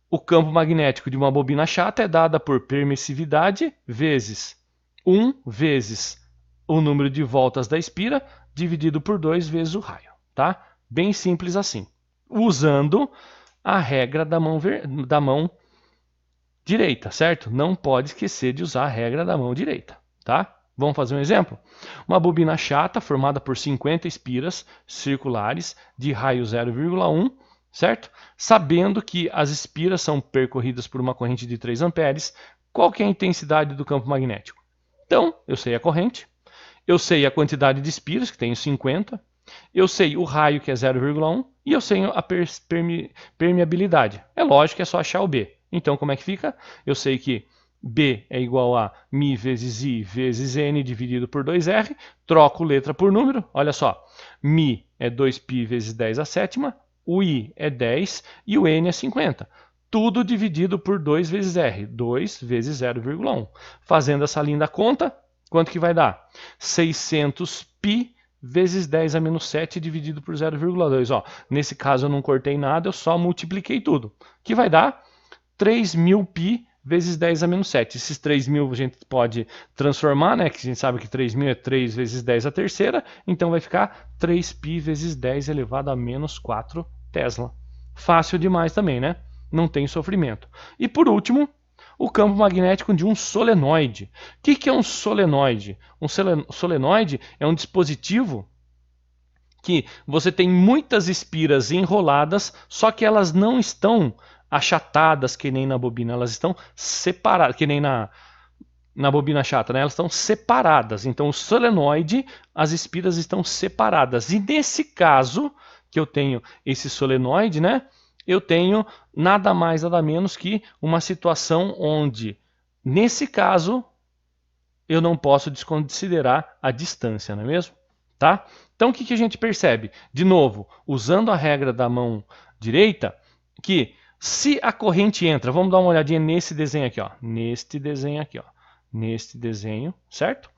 o campo magnético de uma bobina chata é dada por permissividade vezes 1 vezes o número de voltas da espira dividido por 2 vezes o raio. Tá? Bem simples assim. Usando a regra da mão direita, certo? Não pode esquecer de usar a regra da mão direita. Tá? Vamos fazer um exemplo? Uma bobina chata formada por 50 espiras circulares de raio 0,1, certo? Sabendo que as espiras são percorridas por uma corrente de 3 amperes, qual que é a intensidade do campo magnético? Então, eu sei a corrente, eu sei a quantidade de espiras, que tenho 50, eu sei o raio, que é 0,1, e eu sei a permeabilidade. É lógico que é só achar o B. Então, como é que fica? Eu sei que B é igual a μ vezes I vezes N dividido por 2R. Troco letra por número. Olha só. μ é 2π vezes 10 a sétima. O I é 10 e o N é 50. Tudo dividido por 2 vezes R. 2 vezes 0,1. Fazendo essa linda conta, quanto que vai dar? 600π vezes 10 a menos 7 dividido por 0,2. Nesse caso eu não cortei nada, eu só multipliquei tudo. Que vai dar 3.000π vezes 10 a menos 7. Esses 3.000 a gente pode transformar, né? Que a gente sabe que 3.000 é 3 vezes 10 a terceira. Então vai ficar 3π vezes 10 elevado a menos 4 Tesla. Fácil demais também, né? Não tem sofrimento. E por último, o campo magnético de um solenoide. O que é um solenoide? Um solenoide é um dispositivo que você tem muitas espiras enroladas, só que elas não estão achatadas que nem na bobina, elas estão separadas, que nem na bobina chata, né? Elas estão separadas. Então o solenoide, as espiras estão separadas. E nesse caso, que eu tenho esse solenoide, né? Eu tenho nada mais, nada menos que uma situação onde, nesse caso, eu não posso desconsiderar a distância, não é mesmo? Tá? Então, o que a gente percebe? De novo, usando a regra da mão direita, que se a corrente entra, vamos dar uma olhadinha nesse desenho aqui, ó, neste desenho aqui, ó, neste desenho, certo?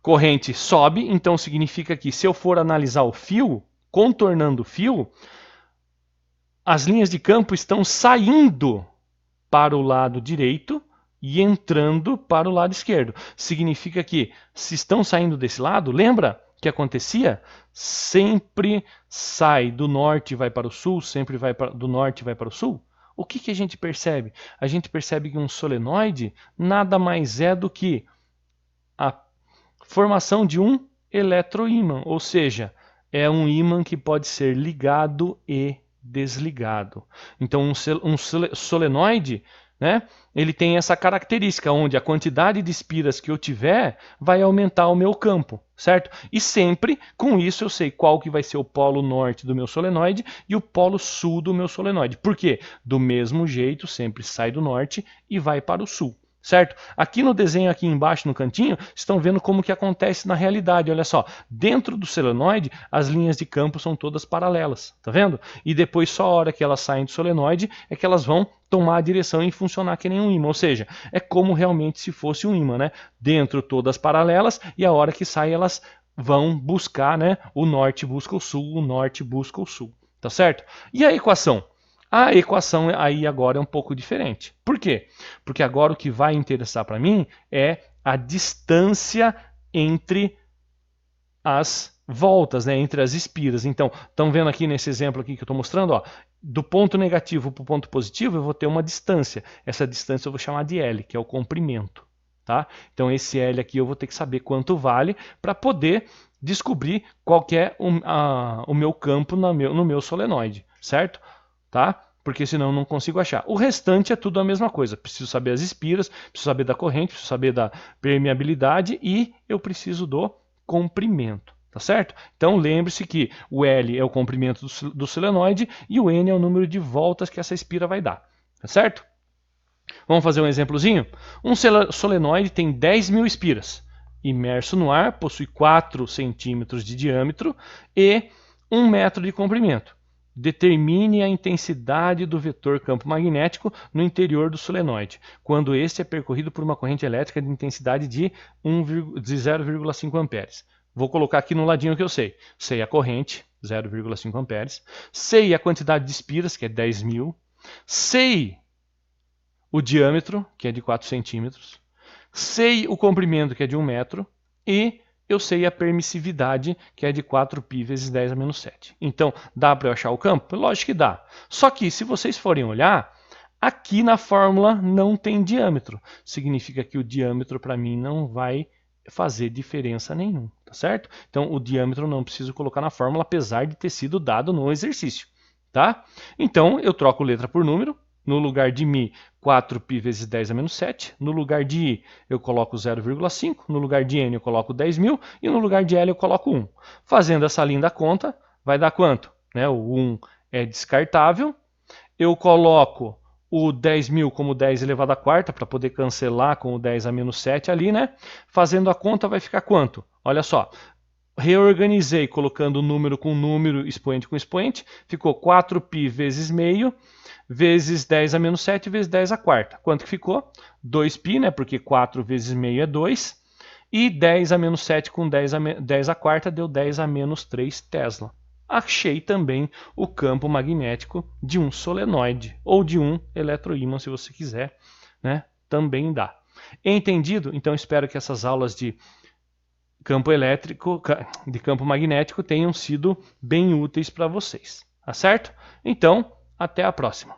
Corrente sobe, então significa que se eu for analisar o fio, contornando o fio, as linhas de campo estão saindo para o lado direito e entrando para o lado esquerdo. Significa que, se estão saindo desse lado, lembra que acontecia? Sempre sai do norte e vai para o sul, sempre vai do norte e vai para o sul. O que a gente percebe? A gente percebe que um solenoide nada mais é do que a formação de um eletroímã, ou seja, é um ímã que pode ser ligado e desligado. Então um solenoide, né, ele tem essa característica onde a quantidade de espiras que eu tiver vai aumentar o meu campo, certo? E sempre com isso eu sei qual que vai ser o polo norte do meu solenoide e o polo sul do meu solenoide. Por quê? Do mesmo jeito sempre sai do norte e vai para o sul. Certo? Aqui no desenho, aqui embaixo no cantinho, estão vendo como que acontece na realidade. Olha só, dentro do solenoide, as linhas de campo são todas paralelas, tá vendo? E depois, só a hora que elas saem do solenoide, é que elas vão tomar a direção e funcionar que nem um ímã. Ou seja, é como realmente se fosse um ímã, né? Dentro todas paralelas e a hora que sai elas vão buscar, né? O norte busca o sul, o norte busca o sul, tá certo? E a equação? A equação aí agora é um pouco diferente. Por quê? Porque agora o que vai interessar para mim é a distância entre as voltas, né, entre as espiras. Então, estão vendo aqui nesse exemplo aqui que eu estou mostrando, ó, do ponto negativo para o ponto positivo eu vou ter uma distância. Essa distância eu vou chamar de L, que é o comprimento. Tá? Então esse L aqui eu vou ter que saber quanto vale para poder descobrir qual que é o meu campo no meu solenoide, certo? Tá? Porque senão eu não consigo achar. O restante é tudo a mesma coisa. Preciso saber as espiras, preciso saber da corrente, preciso saber da permeabilidade e eu preciso do comprimento. Tá certo? Então lembre-se que o L é o comprimento do solenoide e o N é o número de voltas que essa espira vai dar. Tá certo? Vamos fazer um exemplozinho? Um solenoide tem 10.000 espiras. Imerso no ar, possui 4 centímetros de diâmetro e 1 metro de comprimento. Determine a intensidade do vetor campo magnético no interior do solenoide, quando este é percorrido por uma corrente elétrica de intensidade de 0,5 amperes. Vou colocar aqui no ladinho que eu sei. Sei a corrente, 0,5 amperes. Sei a quantidade de espiras, que é 10.000. Sei o diâmetro, que é de 4 centímetros. Sei o comprimento, que é de 1 metro. E eu sei a permissividade, que é de 4π vezes 10 a menos 7. Então, dá para eu achar o campo? Lógico que dá. Só que, se vocês forem olhar, aqui na fórmula não tem diâmetro. Significa que o diâmetro, para mim, não vai fazer diferença nenhuma, tá certo? Então, o diâmetro não preciso colocar na fórmula, apesar de ter sido dado no exercício, tá? Então, eu troco letra por número. No lugar de μ, 4π vezes 10 a menos 7. No lugar de I, eu coloco 0,5. No lugar de N, eu coloco 10.000. E no lugar de L, eu coloco 1. Fazendo essa linda conta, vai dar quanto? Né? O 1 é descartável. Eu coloco o 10.000 como 10 elevado à quarta, para poder cancelar com o 10 a menos 7 ali, né? Fazendo a conta vai ficar quanto? Olha só, reorganizei colocando número com número, expoente com expoente, ficou 4π vezes meio, vezes 10 a menos 7 vezes 10 à quarta. Quanto que ficou? 2π, né? Porque 4 vezes meio é 2. E 10 a menos 7 com 10 à quarta deu 10 a menos 3 Tesla. Achei também o campo magnético de um solenoide ou de um eletroímã, se você quiser, né? Também dá. Entendido? Então espero que essas aulas de campo elétrico, de campo magnético tenham sido bem úteis para vocês, tá certo? Então, até a próxima.